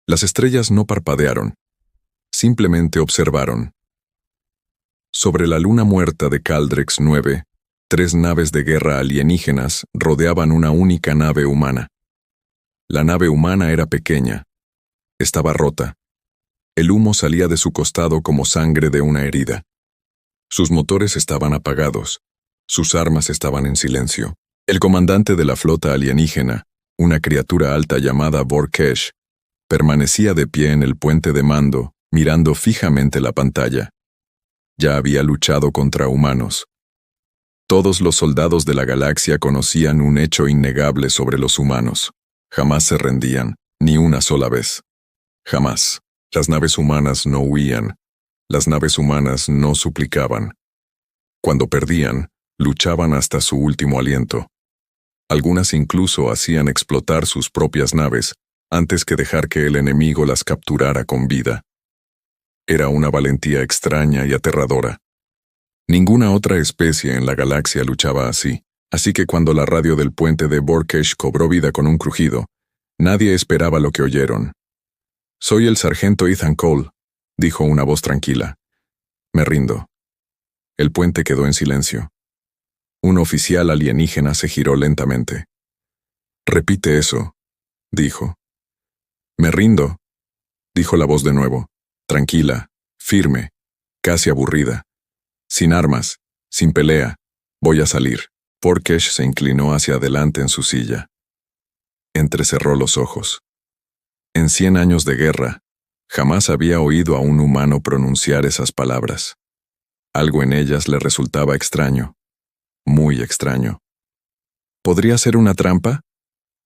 Las estrellas no parpadearon, simplemente observaron. Sobre la luna muerta de Caldrex 9, 3 naves de guerra alienígenas rodeaban una única nave humana. La nave humana era pequeña. Estaba rota. El humo salía de su costado como sangre de una herida. Sus motores estaban apagados. Sus armas estaban en silencio. El comandante de la flota alienígena, una criatura alta llamada Vorkesh, permanecía de pie en el puente de mando, mirando fijamente la pantalla. Ya había luchado contra humanos. Todos los soldados de la galaxia conocían un hecho innegable sobre los humanos. Jamás se rendían, ni una sola vez. Jamás. Las naves humanas no huían. Las naves humanas no suplicaban. Cuando perdían, luchaban hasta su último aliento. Algunas incluso hacían explotar sus propias naves antes que dejar que el enemigo las capturara con vida. Era una valentía extraña y aterradora. Ninguna otra especie en la galaxia luchaba así que cuando la radio del puente de Vorkesh cobró vida con un crujido, nadie esperaba lo que oyeron. «Soy el sargento Ethan Cole», dijo una voz tranquila. «Me rindo». El puente quedó en silencio. Un oficial alienígena se giró lentamente. «Repite eso», dijo. «Me rindo», dijo la voz de nuevo, tranquila, firme, casi aburrida. «Sin armas, sin pelea, voy a salir». Vorkesh se inclinó hacia adelante en su silla. Entrecerró los ojos. En 100 años de guerra, jamás había oído a un humano pronunciar esas palabras. Algo en ellas le resultaba extraño, muy extraño. «¿Podría ser una trampa?»,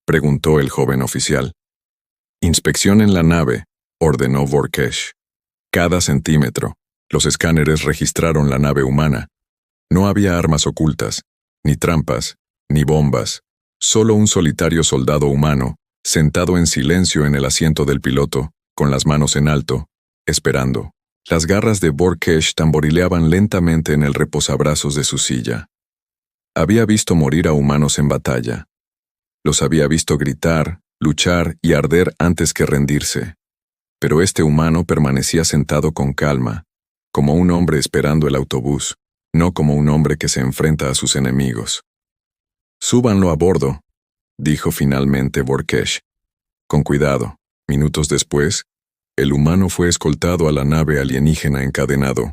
preguntó el joven oficial. «Inspeccionen la nave», ordenó Vorkesh. «Cada centímetro». Los escáneres registraron la nave humana. No había armas ocultas, ni trampas, ni bombas, solo un solitario soldado humano, sentado en silencio en el asiento del piloto, con las manos en alto, esperando. Las garras de Vorkesh tamborileaban lentamente en el reposabrazos de su silla. Había visto morir a humanos en batalla. Los había visto gritar, luchar y arder antes que rendirse. Pero este humano permanecía sentado con calma, como un hombre esperando el autobús, no como un hombre que se enfrenta a sus enemigos. «Súbanlo a bordo», dijo finalmente Vorkesh. Con cuidado. Minutos después, el humano fue escoltado a la nave alienígena encadenado.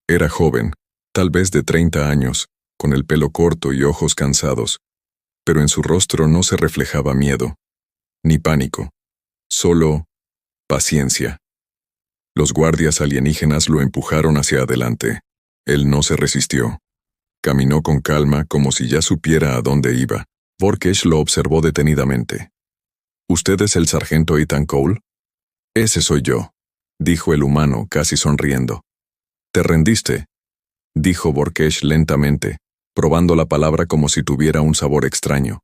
Era joven, tal vez de 30 años, con el pelo corto y ojos cansados, pero en su rostro no se reflejaba miedo, ni pánico, solo paciencia. Los guardias alienígenas lo empujaron hacia adelante. Él no se resistió. Caminó con calma como si ya supiera a dónde iba. Vorkesh lo observó detenidamente. «¿Usted es el sargento Ethan Cole?» «Ese soy yo», dijo el humano casi sonriendo. «¿Te rendiste?», dijo Vorkesh lentamente, probando la palabra como si tuviera un sabor extraño.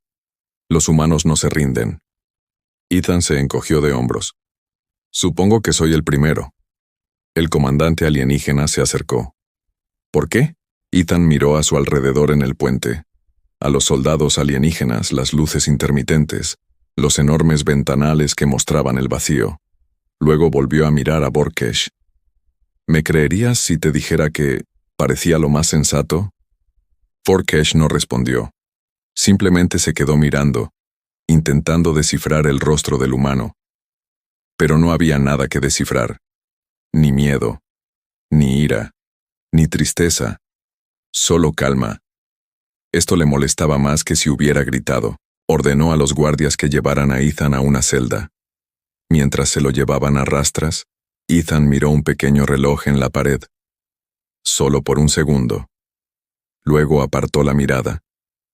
«Los humanos no se rinden». Ethan se encogió de hombros. «Supongo que soy el primero». El comandante alienígena se acercó. «¿Por qué?». Ethan miró a su alrededor en el puente. A los soldados alienígenas, las luces intermitentes, los enormes ventanales que mostraban el vacío. Luego volvió a mirar a Vorkesh. «¿Me creerías si te dijera que parecía lo más sensato?». Vorkesh no respondió. Simplemente se quedó mirando, intentando descifrar el rostro del humano. Pero no había nada que descifrar. Ni miedo, ni ira, ni tristeza. Solo calma. Esto le molestaba más que si hubiera gritado. Ordenó a los guardias que llevaran a Ethan a una celda. Mientras se lo llevaban a rastras, Ethan miró un pequeño reloj en la pared. Solo por un segundo. Luego apartó la mirada,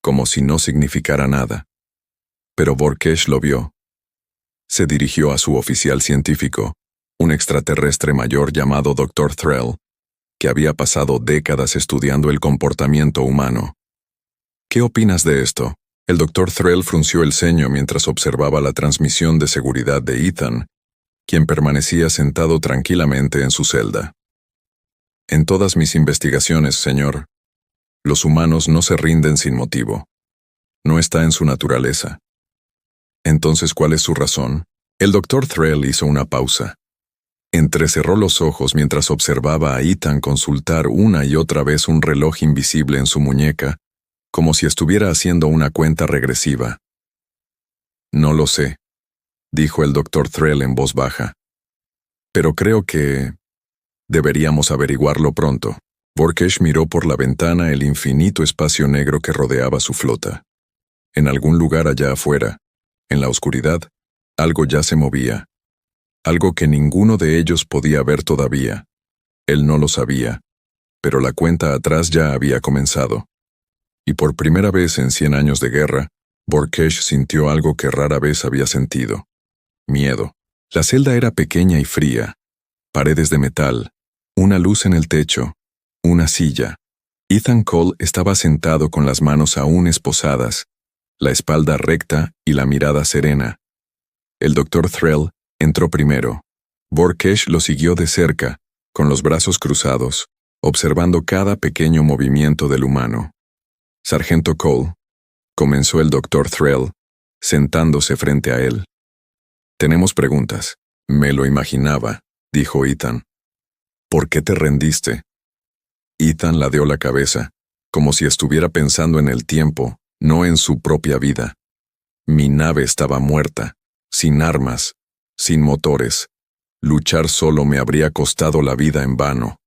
como si no significara nada. Pero Vorkesh lo vio. Se dirigió a su oficial científico, un extraterrestre mayor llamado Dr. Threll, que había pasado décadas estudiando el comportamiento humano. «¿Qué opinas de esto?». El Dr. Threll frunció el ceño mientras observaba la transmisión de seguridad de Ethan, quien permanecía sentado tranquilamente en su celda. «En todas mis investigaciones, señor, los humanos no se rinden sin motivo. No está en su naturaleza». «Entonces, ¿cuál es su razón?». El doctor Threll hizo una pausa. Entrecerró los ojos mientras observaba a Ethan consultar una y otra vez un reloj invisible en su muñeca, como si estuviera haciendo una cuenta regresiva. No lo sé, dijo el doctor Threll en voz baja. Pero creo que deberíamos averiguarlo pronto. Borkesh miró por la ventana el infinito espacio negro que rodeaba su flota. En algún lugar allá afuera, en la oscuridad, algo ya se movía. Algo que ninguno de ellos podía ver todavía. Él no lo sabía, pero la cuenta atrás ya había comenzado. Y por primera vez en 100 años de guerra, Borkesh sintió algo que rara vez había sentido. Miedo. La celda era pequeña y fría. Paredes de metal, una luz en el techo, una silla. Ethan Cole estaba sentado con las manos aún esposadas, la espalda recta y la mirada serena. El doctor Threll entró primero. Borkesh lo siguió de cerca, con los brazos cruzados, observando cada pequeño movimiento del humano. Sargento Cole, comenzó el doctor Threll, sentándose frente a él. Tenemos preguntas. Me lo imaginaba, dijo Ethan. ¿Por qué te rendiste? Ethan ladeó la cabeza, como si estuviera pensando en el tiempo, no en su propia vida. Mi nave estaba muerta, sin armas, sin motores. Luchar solo me habría costado la vida en vano.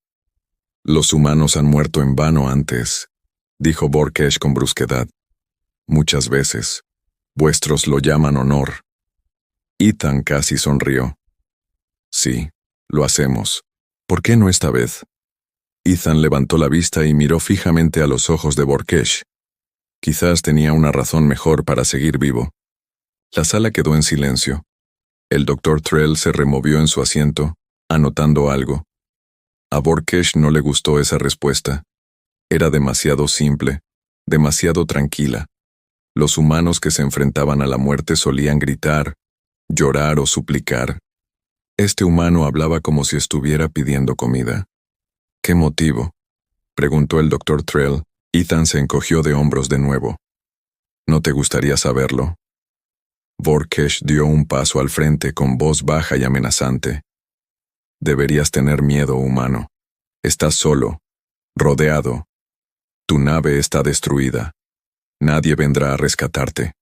Los humanos han muerto en vano antes, dijo Borkesh con brusquedad. Muchas veces. Vuestros lo llaman honor. Ethan casi sonrió. Sí, lo hacemos. ¿Por qué no esta vez? Ethan levantó la vista y miró fijamente a los ojos de Borkesh. Quizás tenía una razón mejor para seguir vivo. La sala quedó en silencio. El doctor Threll se removió en su asiento, anotando algo. A Borkesh no le gustó esa respuesta. Era demasiado simple, demasiado tranquila. Los humanos que se enfrentaban a la muerte solían gritar, llorar o suplicar. Este humano hablaba como si estuviera pidiendo comida. ¿Qué motivo?, preguntó el doctor Threll. Ethan se encogió de hombros de nuevo. ¿No te gustaría saberlo? Borkesh dio un paso al frente con voz baja y amenazante. Deberías tener miedo, humano. Estás solo, rodeado. Tu nave está destruida. Nadie vendrá a rescatarte.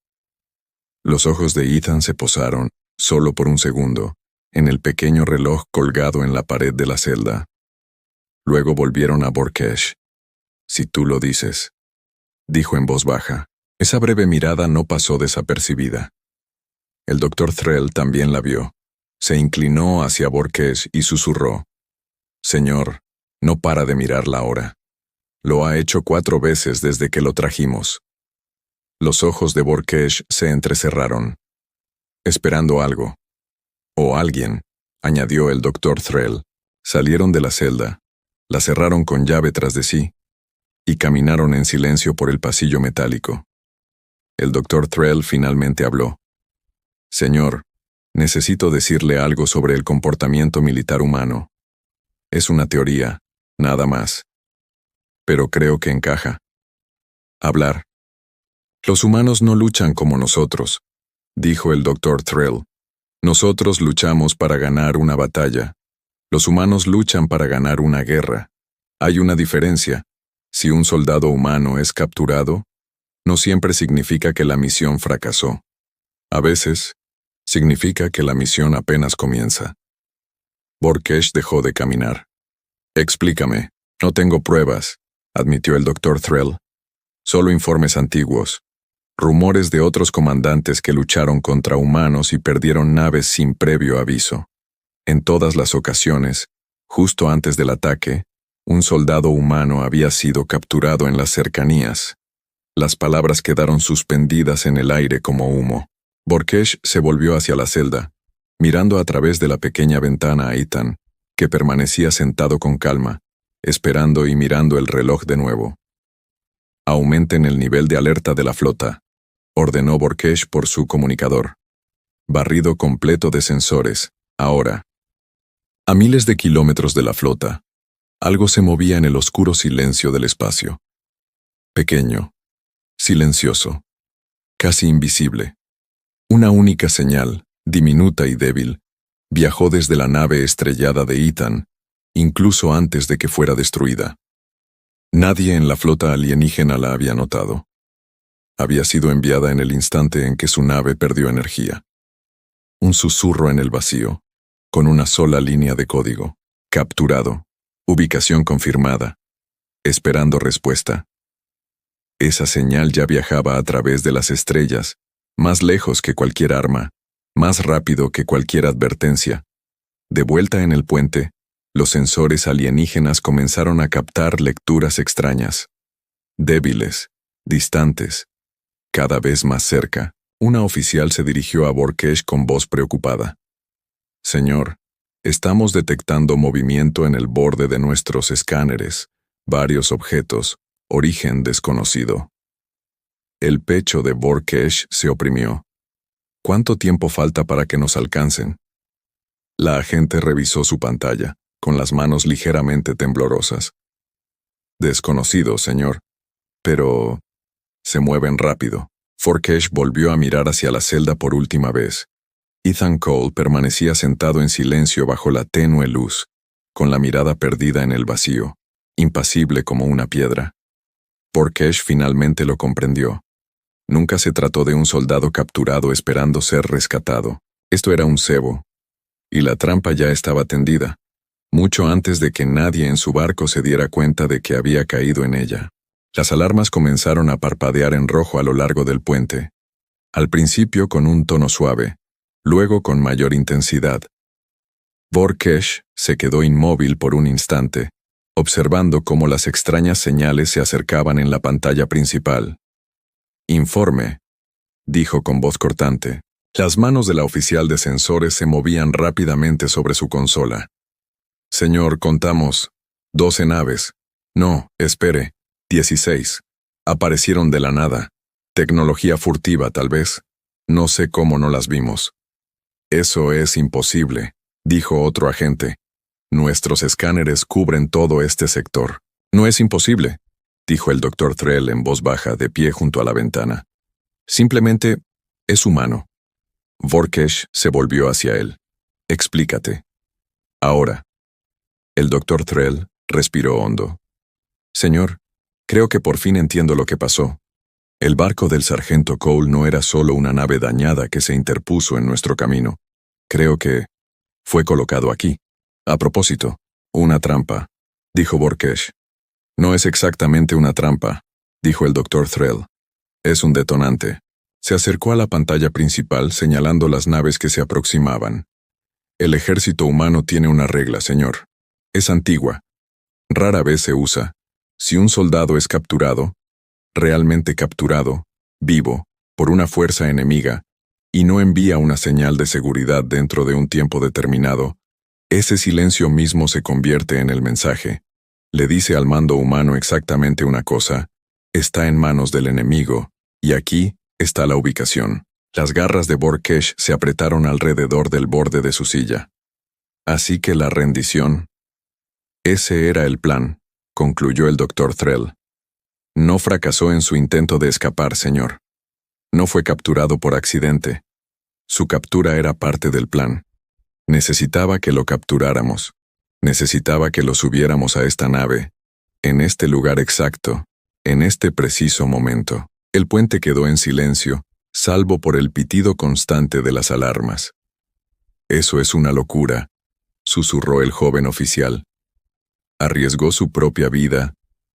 Los ojos de Ethan se posaron, solo por un segundo, en el pequeño reloj colgado en la pared de la celda. Luego volvieron a Borkesh. Si tú lo dices, dijo en voz baja. Esa breve mirada no pasó desapercibida. El doctor Threll también la vio. Se inclinó hacia Borkesh y susurró. Señor, no para de mirar la hora. Lo ha hecho 4 veces desde que lo trajimos. Los ojos de Borkesh se entrecerraron. Esperando algo. O alguien, añadió el doctor Threll. Salieron de la celda, la cerraron con llave tras de sí, y caminaron en silencio por el pasillo metálico. El doctor Threll finalmente habló. Señor, necesito decirle algo sobre el comportamiento militar humano. Es una teoría, nada más. Pero creo que encaja. Hablar. Los humanos no luchan como nosotros, dijo el doctor Threll. Nosotros luchamos para ganar una batalla. Los humanos luchan para ganar una guerra. Hay una diferencia. Si un soldado humano es capturado, no siempre significa que la misión fracasó. A veces, significa que la misión apenas comienza. Borkesh dejó de caminar. Explícame. No tengo pruebas, admitió el doctor Threll. Solo informes antiguos. Rumores de otros comandantes que lucharon contra humanos y perdieron naves sin previo aviso. En todas las ocasiones, justo antes del ataque, un soldado humano había sido capturado en las cercanías. Las palabras quedaron suspendidas en el aire como humo. Borkesh se volvió hacia la celda, mirando a través de la pequeña ventana a Ethan, que permanecía sentado con calma, esperando y mirando el reloj de nuevo. Aumenten el nivel de alerta de la flota, ordenó Borkesh por su comunicador. Barrido completo de sensores, ahora. A miles de kilómetros de la flota, algo se movía en el oscuro silencio del espacio. Pequeño, silencioso, casi invisible. Una única señal, diminuta y débil, viajó desde la nave estrellada de Ethan, incluso antes de que fuera destruida. Nadie en la flota alienígena la había notado. Había sido enviada en el instante en que su nave perdió energía. Un susurro en el vacío, con una sola línea de código. Capturado. Ubicación confirmada. Esperando respuesta. Esa señal ya viajaba a través de las estrellas, más lejos que cualquier arma, más rápido que cualquier advertencia. De vuelta en el puente, los sensores alienígenas comenzaron a captar lecturas extrañas. Débiles, distantes, cada vez más cerca. Una oficial se dirigió a Borkesh con voz preocupada. «Señor, estamos detectando movimiento en el borde de nuestros escáneres, varios objetos, origen desconocido». El pecho de Borkesh se oprimió. ¿Cuánto tiempo falta para que nos alcancen? La agente revisó su pantalla, con las manos ligeramente temblorosas. «Desconocido, señor. Pero se mueven rápido». Borkesh volvió a mirar hacia la celda por última vez. Ethan Cole permanecía sentado en silencio bajo la tenue luz, con la mirada perdida en el vacío, impasible como una piedra. Borkesh finalmente lo comprendió. Nunca se trató de un soldado capturado esperando ser rescatado. Esto era un cebo. Y la trampa ya estaba tendida, mucho antes de que nadie en su barco se diera cuenta de que había caído en ella. Las alarmas comenzaron a parpadear en rojo a lo largo del puente. Al principio con un tono suave, luego con mayor intensidad. Borkesh se quedó inmóvil por un instante, observando cómo las extrañas señales se acercaban en la pantalla principal. «Informe», dijo con voz cortante. Las manos de la oficial de sensores se movían rápidamente sobre su consola. «Señor, contamos 12 naves. No, espere, 16. Aparecieron de la nada. Tecnología furtiva, tal vez. No sé cómo no las vimos». «Eso es imposible», dijo otro agente. «Nuestros escáneres cubren todo este sector». «No es imposible», dijo el Dr. Threll en voz baja, de pie junto a la ventana. «Simplemente es humano». Borkesh se volvió hacia él. «Explícate». «Ahora». El Dr. Threll respiró hondo. «Señor, creo que por fin entiendo lo que pasó. El barco del sargento Cole no era solo una nave dañada que se interpuso en nuestro camino. Creo que fue colocado aquí. A propósito, una trampa», dijo Borkesh. «No es exactamente una trampa», dijo el Dr. Threll. «Es un detonante». Se acercó a la pantalla principal señalando las naves que se aproximaban. «El ejército humano tiene una regla, señor. Es antigua. Rara vez se usa. Si un soldado es capturado, realmente capturado, vivo, por una fuerza enemiga, y no envía una señal de seguridad dentro de un tiempo determinado, ese silencio mismo se convierte en el mensaje. Le dice al mando humano exactamente una cosa: está en manos del enemigo, y aquí está la ubicación». Las garras de Borkesh se apretaron alrededor del borde de su silla. «Así que la rendición». «Ese era el plan», concluyó el Dr. Threll. «No fracasó en su intento de escapar, señor. No fue capturado por accidente. Su captura era parte del plan. Necesitaba que lo capturáramos. Necesitaba que lo subiéramos a esta nave, en este lugar exacto, en este preciso momento». El puente quedó en silencio, salvo por el pitido constante de las alarmas. «Eso es una locura», susurró el joven oficial. «¿Arriesgó su propia vida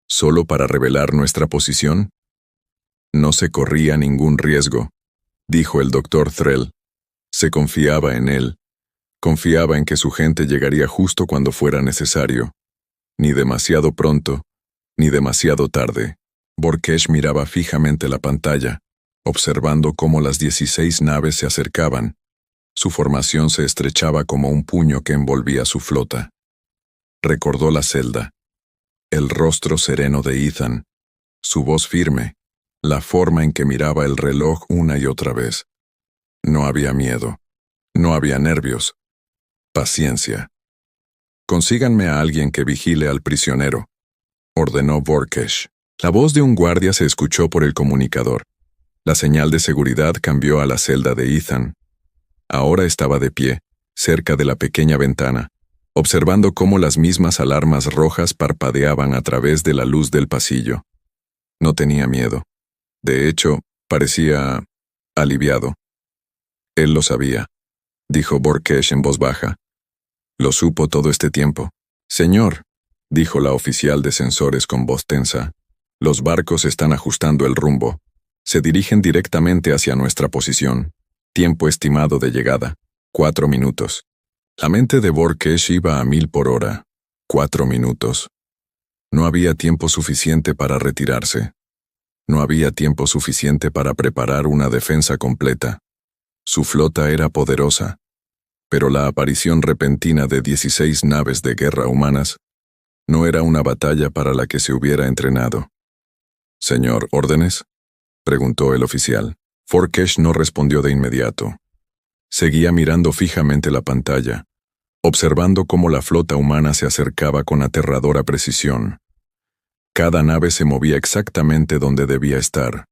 solo para revelar nuestra posición?» «No se corría ningún riesgo», dijo el Dr. Threll. «Se confiaba en él. Confiaba en que su gente llegaría justo cuando fuera necesario. Ni demasiado pronto, ni demasiado tarde». Borkesh miraba fijamente la pantalla, observando cómo las 16 naves se acercaban. Su formación se estrechaba como un puño que envolvía su flota. Recordó la celda, el rostro sereno de Ethan, su voz firme, la forma en que miraba el reloj una y otra vez. No había miedo, no había nervios, paciencia. «Consíganme a alguien que vigile al prisionero», ordenó Borkesh. La voz de un guardia se escuchó por el comunicador. La señal de seguridad cambió a la celda de Ethan. Ahora estaba de pie, cerca de la pequeña ventana, observando cómo las mismas alarmas rojas parpadeaban a través de la luz del pasillo. No tenía miedo. De hecho, parecía aliviado. Él lo sabía, dijo Borkesh en voz baja. Lo supo todo este tiempo. Señor, dijo la oficial de sensores con voz tensa, los barcos están ajustando el rumbo. Se dirigen directamente hacia nuestra posición. Tiempo estimado de llegada, 4 minutos. La mente de Borkesh iba a 1000 por hora. 4 minutos. No había tiempo suficiente para retirarse. No había tiempo suficiente para preparar una defensa completa. Su flota era poderosa, pero la aparición repentina de 16 naves de guerra humanas no era una batalla para la que se hubiera entrenado. «Señor, ¿órdenes?», preguntó el oficial. Borkesh no respondió de inmediato. Seguía mirando fijamente la pantalla, observando cómo la flota humana se acercaba con aterradora precisión. Cada nave se movía exactamente donde debía estar,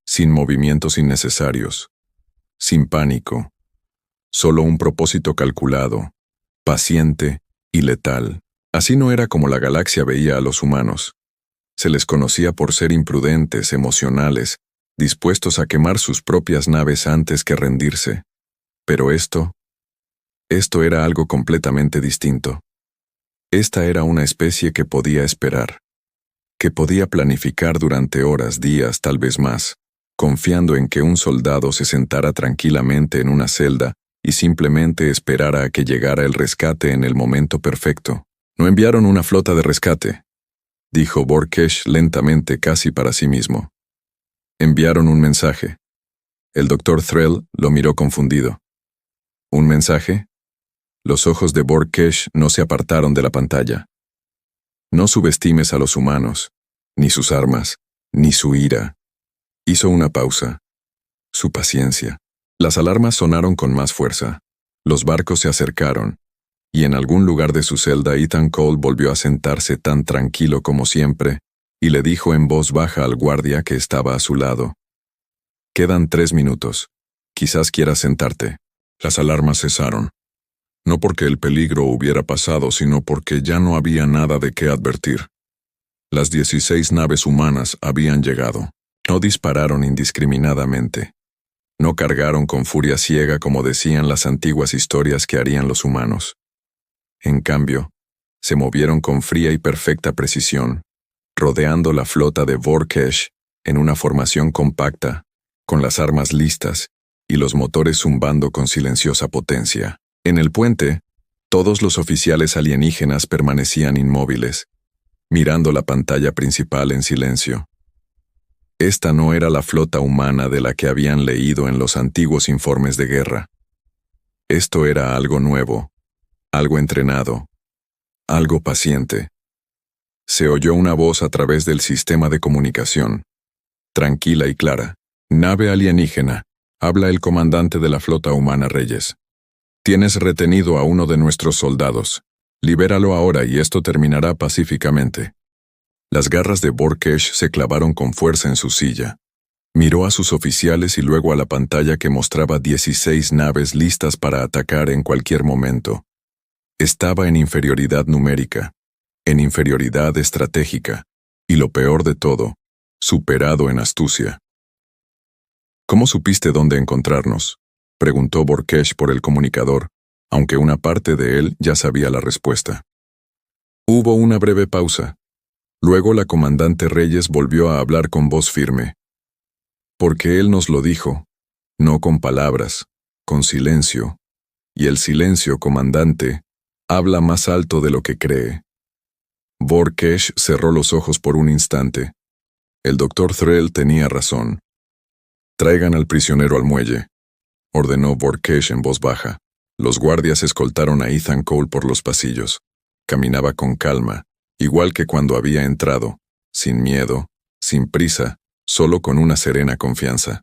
sin movimientos innecesarios, sin pánico, solo un propósito calculado, paciente y letal. Así no era como la galaxia veía a los humanos. Se les conocía por ser imprudentes, emocionales, dispuestos a quemar sus propias naves antes que rendirse. Pero esto era algo completamente distinto. Esta era una especie que podía esperar, que podía planificar durante horas, días, tal vez más, confiando en que un soldado se sentara tranquilamente en una celda y simplemente esperara a que llegara el rescate en el momento perfecto. «No enviaron una flota de rescate», dijo Borkesh lentamente, casi para sí mismo. «Enviaron un mensaje». El Dr. Threll lo miró confundido. «¿Un mensaje?». Los ojos de Borkesh no se apartaron de la pantalla. «No subestimes a los humanos, ni sus armas, ni su ira». Hizo una pausa. Su paciencia. Las alarmas sonaron con más fuerza. Los barcos se acercaron, y en algún lugar de su celda Ethan Cole volvió a sentarse tan tranquilo como siempre, y le dijo en voz baja al guardia que estaba a su lado: «Quedan 3 minutos. Quizás quieras sentarte». Las alarmas cesaron. No porque el peligro hubiera pasado, sino porque ya no había nada de qué advertir. Las 16 naves humanas habían llegado. No dispararon indiscriminadamente. No cargaron con furia ciega como decían las antiguas historias que harían los humanos. En cambio, se movieron con fría y perfecta precisión, rodeando la flota de Borkesh en una formación compacta, con las armas listas y los motores zumbando con silenciosa potencia. En el puente, todos los oficiales alienígenas permanecían inmóviles, mirando la pantalla principal en silencio. Esta no era la flota humana de la que habían leído en los antiguos informes de guerra. Esto era algo nuevo, algo entrenado, algo paciente. Se oyó una voz a través del sistema de comunicación, tranquila y clara. «Nave alienígena», habla el comandante de la flota humana Reyes. «Tienes retenido a uno de nuestros soldados. Libéralo ahora y esto terminará pacíficamente». Las garras de Borkesh se clavaron con fuerza en su silla. Miró a sus oficiales y luego a la pantalla que mostraba 16 naves listas para atacar en cualquier momento. Estaba en inferioridad numérica, en inferioridad estratégica, y lo peor de todo, superado en astucia. «¿Cómo supiste dónde encontrarnos?», preguntó Borkesh por el comunicador, aunque una parte de él ya sabía la respuesta. Hubo una breve pausa. Luego la comandante Reyes volvió a hablar con voz firme. «Porque él nos lo dijo, no con palabras, con silencio. Y el silencio, comandante, habla más alto de lo que cree». Borkesh cerró los ojos por un instante. El Dr. Threll tenía razón. «Traigan al prisionero al muelle», ordenó Borkesh en voz baja. Los guardias escoltaron a Ethan Cole por los pasillos. Caminaba con calma, igual que cuando había entrado, sin miedo, sin prisa, solo con una serena confianza.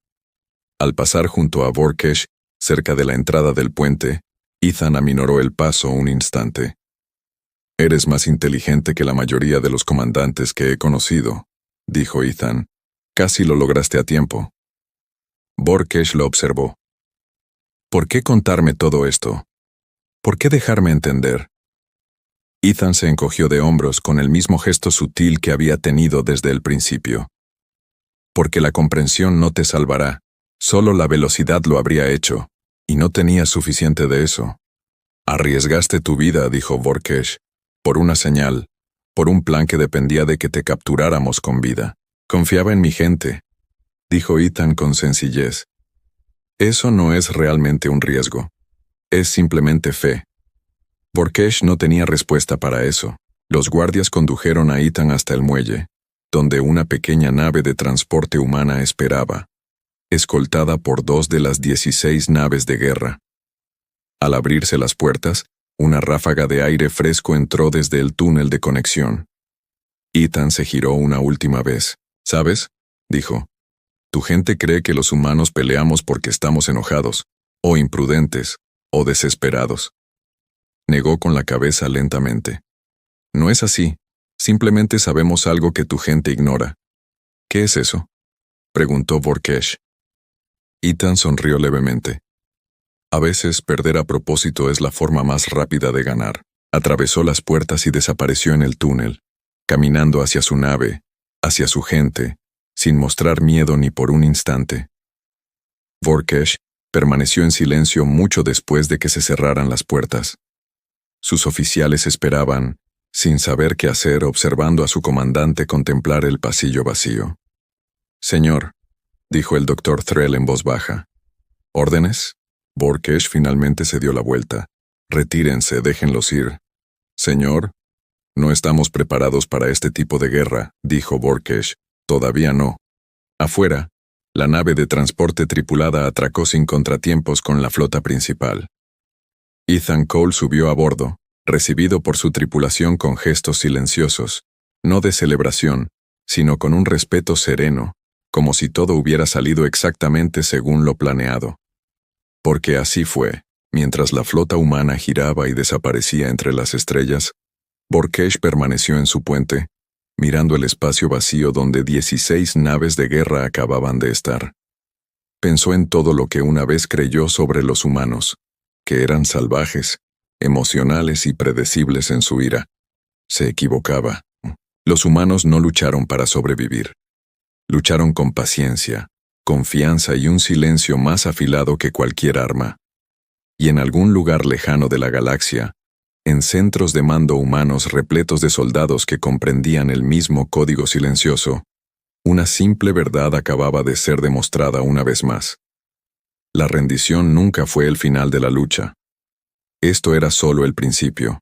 Al pasar junto a Borkesh, cerca de la entrada del puente, Ethan aminoró el paso un instante. «Eres más inteligente que la mayoría de los comandantes que he conocido», dijo Ethan. «Casi lo lograste a tiempo». Borkesh lo observó. ¿Por ququé contarme todo esto? ¿Por qué dejarme entender? Ethan se encogió de hombros con el mismo gesto sutil que había tenido desde el principio. Porque la comprensión no te salvará, solo la velocidad lo habría hecho, y no tenías suficiente de eso. Arriesgaste tu vida, dijo Borkesh, por una señal, por un plan que dependía de que te capturáramos con vida. Confiaba en mi gente, dijo Ethan con sencillez. Eso no es realmente un riesgo. Es simplemente fe. Borkesh no tenía respuesta para eso. Los guardias condujeron a Ethan hasta el muelle, donde una pequeña nave de transporte humana esperaba, escoltada por 2 de las 16 naves de guerra. Al abrirse las puertas, una ráfaga de aire fresco entró desde el túnel de conexión. Ethan se giró una última vez. ¿Sabes?, dijo. Tu gente cree que los humanos peleamos porque estamos enojados, o imprudentes, o desesperados. Negó con la cabeza lentamente. No es así. Simplemente sabemos algo que tu gente ignora. ¿Qué es eso?, preguntó Borkesh. Ethan sonrió levemente. A veces perder a propósito es la forma más rápida de ganar. Atravesó las puertas y desapareció en el túnel, caminando hacia su nave, hacia su gente, sin mostrar miedo ni por un instante. Borkesh permaneció en silencio mucho después de que se cerraran las puertas. Sus oficiales esperaban, sin saber qué hacer, observando a su comandante contemplar el pasillo vacío. «Señor», dijo el doctor Threll en voz baja. «¿Órdenes?» Borkesh finalmente se dio la vuelta. «Retírense, déjenlos ir». «Señor, no estamos preparados para este tipo de guerra», dijo Borkesh. «Todavía no». Afuera, la nave de transporte tripulada atracó sin contratiempos con la flota principal. Ethan Cole subió a bordo, recibido por su tripulación con gestos silenciosos, no de celebración, sino con un respeto sereno, como si todo hubiera salido exactamente según lo planeado. Porque así fue, mientras la flota humana giraba y desaparecía entre las estrellas, Borkesh permaneció en su puente, mirando el espacio vacío donde 16 naves de guerra acababan de estar. Pensó en todo lo que una vez creyó sobre los humanos, que eran salvajes, emocionales y predecibles en su ira. Se equivocaba. Los humanos no lucharon para sobrevivir. Lucharon con paciencia, confianza y un silencio más afilado que cualquier arma. Y en algún lugar lejano de la galaxia, en centros de mando humanos repletos de soldados que comprendían el mismo código silencioso, una simple verdad acababa de ser demostrada una vez más. La rendición nunca fue el final de la lucha. Esto era solo el principio.